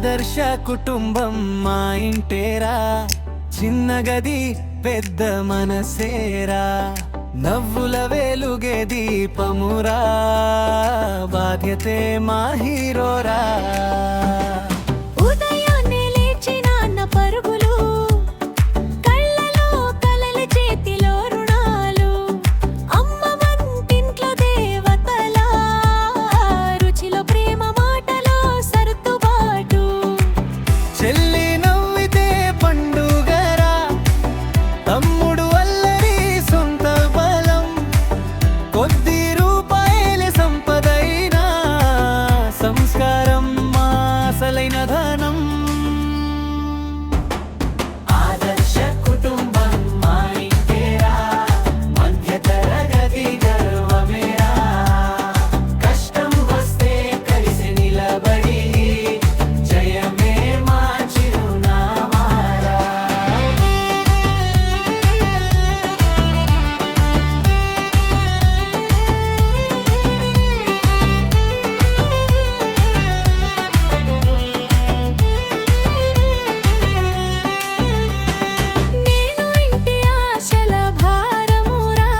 ఆదర్శ కుటుంబం మా ఇంటేరా, చిన్న గది పెద్ద మనసేరా, నవ్వుల వెలుగే దీపమురా, బాధ్యతే మా హీరోరా. ఉదయాన్నే లేచి నాన్న పరుగులు, కళ్ళలో కలల చేతిలో రుణాలు, అమ్మ వంటింట్లో దేవతలా, రుచిలో ప్రేమ మాటలో సర్దుబాటు. చెల్లి నవ్వితే పండుగరా, తమ్ముడు అల్లరి సొంత బలం, కొద్ది రూపాయల సంపదైనా సంస్కారం మా అసలైన ధనం. ఆదర్శ కుటుంబం మా ఇంటేరా, మధ్య తరగతి గర్వమేరా, కష్టం వస్తే కలిసి నిలబడి జయమే మా చిరునామారా. నేను ఇంటి ఆశల భారమురా,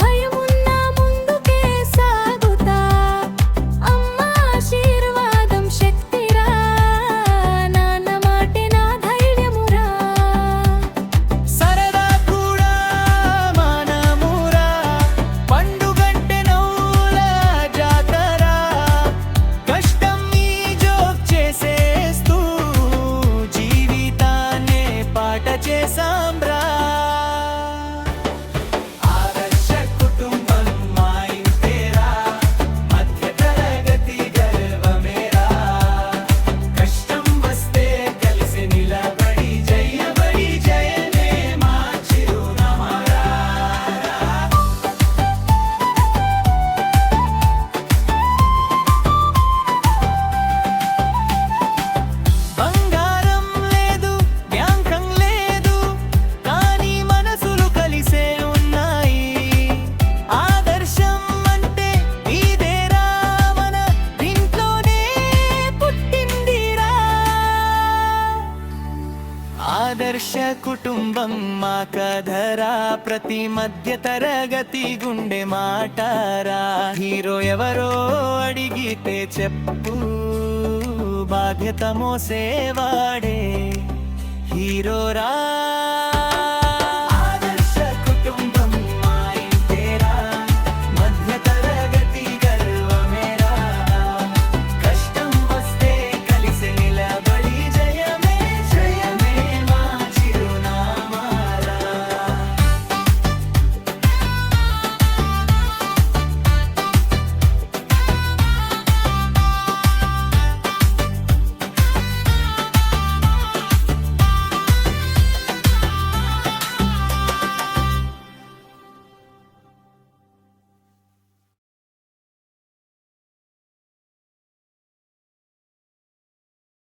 భయమున్న ముందుకే సాగుతా, అమ్మ ఆశీర్వాదం శక్తిరా, నాన్న మాటే నా ధైర్యమురా. సరదా కూడా మానమురా, పండుగంటే నవ్వుల జాతర, కష్టం నీ జోక్ చేసేస్తూ జీవితాన్నే పాట చేసాంబ్రా. ఆదర్శ కుటుంబం మా ఇంటేరా, మధ్య తరగతి గర్వమేరా, కష్టం వస్తే కలిసి నిలబడి జయబడి జయమే మా చిరునామారా. బంగారం లేదు, బ్యాంకం లేదు, కానీ మనసులు కలిసే ఉన్నాయి. ఆదర్శం అంటే ఇదేరా, మన ఇంట్లోనే పుట్టిందిరా. ఆదర్శ కుటుంబం మా కథరా, ప్రతి మధ్య తరగతి గుండె మాటారా. హీరో ఎవరో అడిగితే చెప్పు, బాధ్యత మోసేవాడే హీరోరా.